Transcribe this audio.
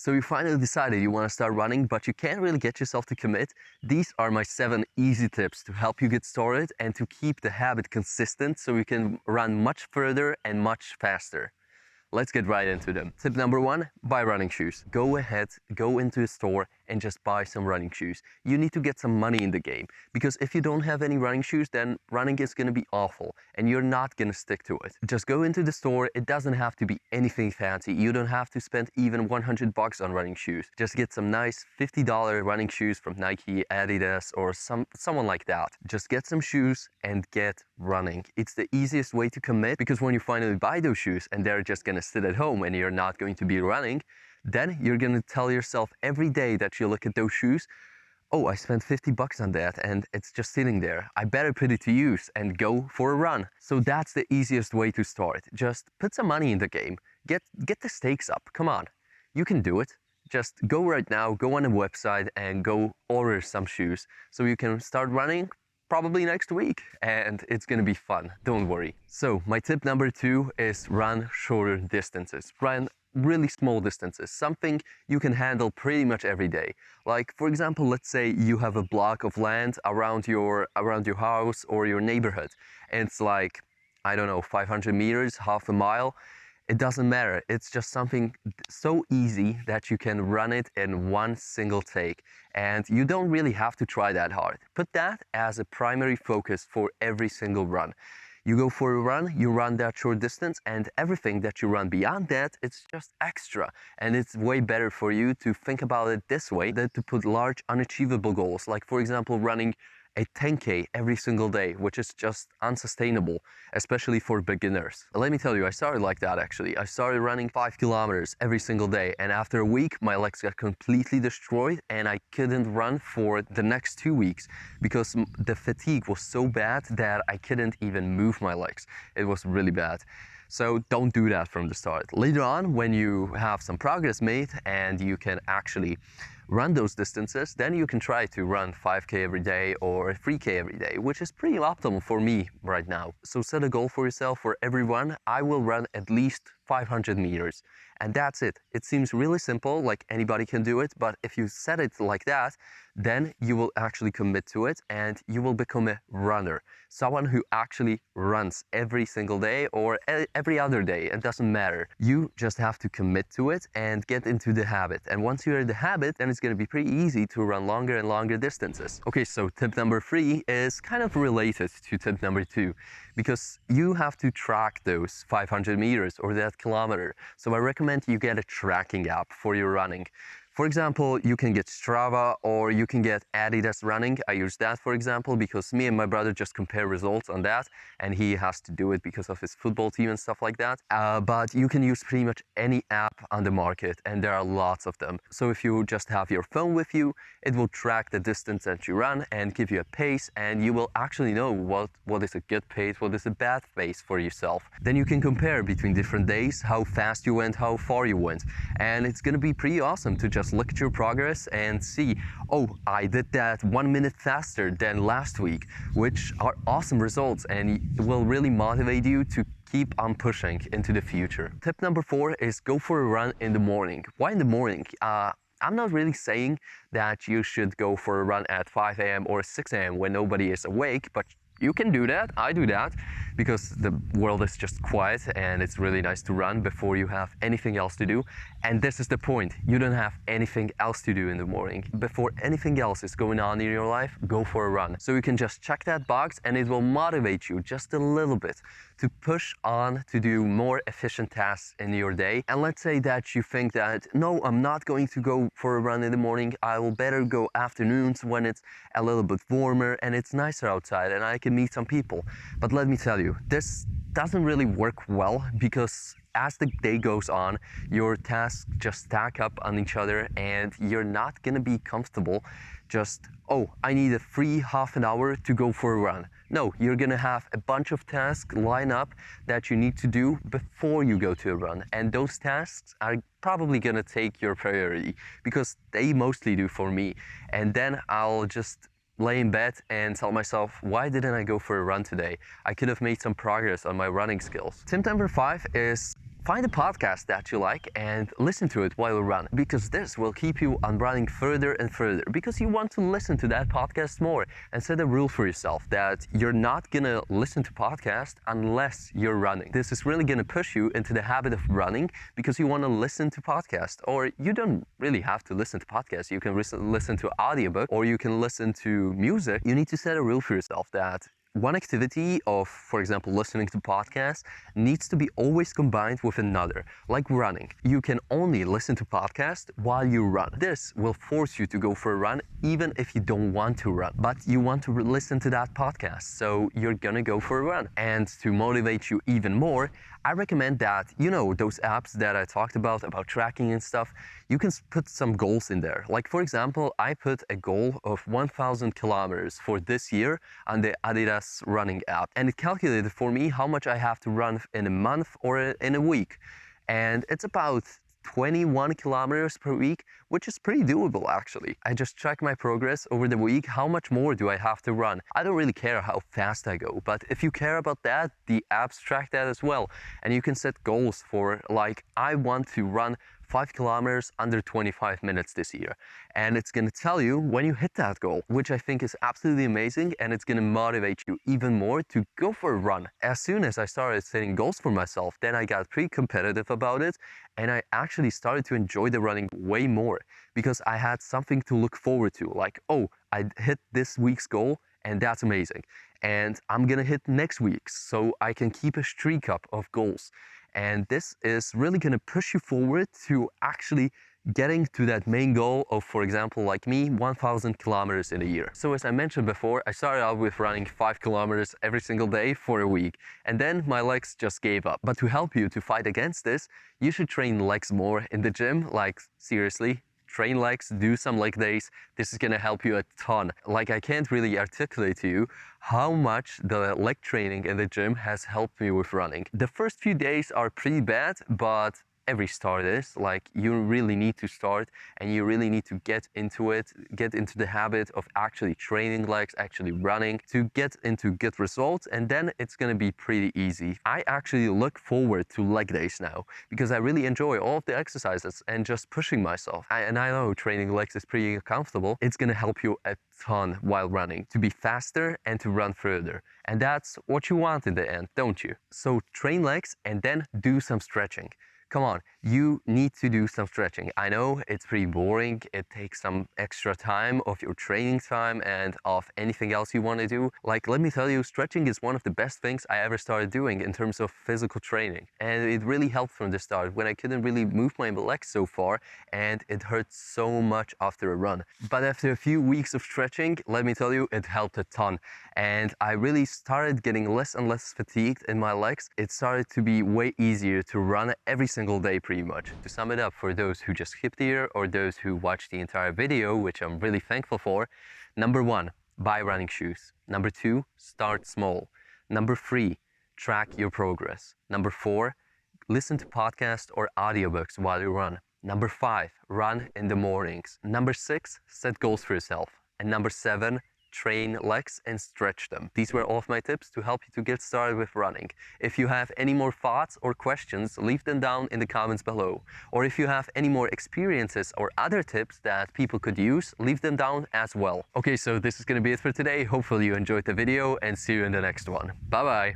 So you finally decided you want to start running, but you can't really get yourself to commit. These are my 7 easy tips to help you get started and to keep the habit consistent so you can run much further and much faster. Let's get right into them. Tip number 1, buy running shoes. Go ahead, go into a store and just buy some running shoes. You need to get some money in the game because if you don't have any running shoes, then running is going to be awful and you're not going to stick to it. Just go into the store. It doesn't have to be anything fancy. You don't have to spend even $100 on running shoes. Just get some nice $50 running shoes from Nike, Adidas, or someone like that. Just get some shoes and get running. It's the easiest way to commit because when you finally buy those shoes and they're just going to sit at home and you're not going to be running, then you're going to tell yourself every day that you look at those shoes, oh, I spent $50 on that and it's just sitting there. I better put it to use and go for a run. So that's the easiest way to start. Just put some money in the game. Get the stakes up. Come on, you can do it. Just go right now, go on a website and go order some shoes so you can start running probably next week and it's gonna be fun, don't worry. So my tip number 2 is run shorter distances. Run really small distances, something you can handle pretty much every day. Like for example, let's say you have a block of land around your house or your neighborhood and it's like, I don't know, 500 meters, half a mile. It doesn't matter. It's just something so easy that you can run it in one single take. And you don't really have to try that hard. Put that as a primary focus for every single run. You go for a run, you run that short distance, and everything that you run beyond that, it's just extra. And it's way better for you to think about it this way than to put large unachievable goals. Like for example, running a 10K every single day, which is just unsustainable, especially for beginners. Let me tell you, I started like that actually. I started running 5 kilometers every single day, and after a week, my legs got completely destroyed and I couldn't run for the next 2 weeks because the fatigue was so bad that I couldn't even move my legs. It was really bad. So don't do that from the start. Later on, when you have some progress made and you can actually run those distances, then you can try to run 5K every day or 3K every day, which is pretty optimal for me right now. So set a goal for yourself. For every run, I will run at least 500 meters. And that's it. It seems really simple, like anybody can do it, but if you set it like that, then you will actually commit to it and you will become a runner. Someone who actually runs every single day or every other day, it doesn't matter. You just have to commit to it and get into the habit. And once you're in the habit, then it's going to be pretty easy to run longer and longer distances. Okay, so tip number 3 is kind of related to tip number 2 because you have to track those 500 meters or that kilometer. So I recommend you get a tracking app for your running. For example, you can get Strava or you can get Adidas Running. I use that, for example, because me and my brother just compare results on that, and he has to do it because of his football team and stuff like that. But you can use pretty much any app on the market, and there are lots of them. So if you just have your phone with you, it will track the distance that you run and give you a pace, and you will actually know what is a good pace, what is a bad pace for yourself. Then you can compare between different days, how fast you went, how far you went, and it's gonna be pretty awesome to just look at your progress and see, oh, I did that 1 minute faster than last week, which are awesome results and it will really motivate you to keep on pushing into the future. Tip number 4 is go for a run in the morning. Why in the morning? I'm not really saying that you should go for a run at 5 a.m. or 6 a.m. when nobody is awake, but you can do that. I do that because the world is just quiet and it's really nice to run before you have anything else to do. And this is the point. You don't have anything else to do in the morning. Before anything else is going on in your life, go for a run. So you can just check that box and it will motivate you just a little bit to push on to do more efficient tasks in your day. And let's say that you think that, no, I'm not going to go for a run in the morning. I will better go afternoons when it's a little bit warmer and it's nicer outside and I can meet some people. But let me tell you, this doesn't really work well because as the day goes on, your tasks just stack up on each other and you're not gonna be comfortable just, oh, I need a free half an hour to go for a run. No, you're gonna have a bunch of tasks line up that you need to do before you go to a run. And those tasks are probably gonna take your priority because they mostly do for me. And then I'll just lay in bed and tell myself, why didn't I go for a run today? I could have made some progress on my running skills. Tip number 5 is Find a podcast that you like and listen to it while you run, because this will keep you on running further and further, because you want to listen to that podcast more. And set a rule for yourself that you're not gonna listen to podcasts unless you're running. This is really gonna push you into the habit of running because you want to listen to podcasts. Or you don't really have to listen to podcasts. You can listen to audiobook, or you can listen to music. You need to set a rule for yourself that one activity of, for example, listening to podcasts needs to be always combined with another, like running. You can only listen to podcasts while you run. This will force you to go for a run even if you don't want to run, but you want to listen to that podcast, so you're gonna go for a run. And to motivate you even more, I recommend that, those apps that I talked about tracking and stuff, you can put some goals in there. Like, for example, I put a goal of 1,000 kilometers for this year on the Adidas running app, and it calculated for me how much I have to run in a month or in a week. And it's about 21 kilometers per week, which is pretty doable actually. I just track my progress over the week. How much more do I have to run? I don't really care how fast I go, but if you care about that, the apps track that as well. And you can set goals for, like, I want to run 5 kilometers under 25 minutes this year. And it's going to tell you when you hit that goal, which I think is absolutely amazing, and it's going to motivate you even more to go for a run. As soon as I started setting goals for myself, then I got pretty competitive about it, and I actually started to enjoy the running way more because I had something to look forward to. Like, oh, I hit this week's goal, and that's amazing. And I'm going to hit next week's, so I can keep a streak up of goals. And this is really going to push you forward to actually getting to that main goal of, for example, like me, 1,000 kilometers in a year. So as I mentioned before, I started out with running 5 kilometers every single day for a week, and then my legs just gave up. But to help you to fight against this, you should train legs more in the gym. Like, seriously, train legs, do some leg days. This is gonna help you a ton. Like, I can't really articulate to you how much the leg training in the gym has helped me with running. The first few days are pretty bad, but every start is. Like, you really need to start, and you really need to get into it, get into the habit of actually training legs, actually running, to get into good results, and then it's gonna be pretty easy. I actually look forward to leg days now because I really enjoy all of the exercises and just pushing myself. And I know training legs is pretty uncomfortable. It's gonna help you a ton while running, to be faster and to run further. And that's what you want in the end, don't you? So train legs and then do some stretching. Come on, you need to do some stretching. I know it's pretty boring. It takes some extra time of your training time and of anything else you want to do. Like, let me tell you, stretching is one of the best things I ever started doing in terms of physical training. And it really helped from the start when I couldn't really move my legs so far, and it hurt so much after a run. But after a few weeks of stretching, let me tell you, it helped a ton. And I really started getting less and less fatigued in my legs. It started to be way easier to run every single day pretty much. To sum it up, for those who just skipped here or those who watched the entire video, which I'm really thankful for, number 1, buy running shoes. Number 2, start small. Number 3, track your progress. Number 4, listen to podcasts or audiobooks while you run. Number 5, run in the mornings. Number 6, set goals for yourself. And number 7, train legs and stretch them. These were all of my tips to help you to get started with running. If you have any more thoughts or questions, leave them down in the comments below. Or if you have any more experiences or other tips that people could use, leave them down as well. Okay, so this is going to be it for today. Hopefully you enjoyed the video, and see you in the next one. Bye bye.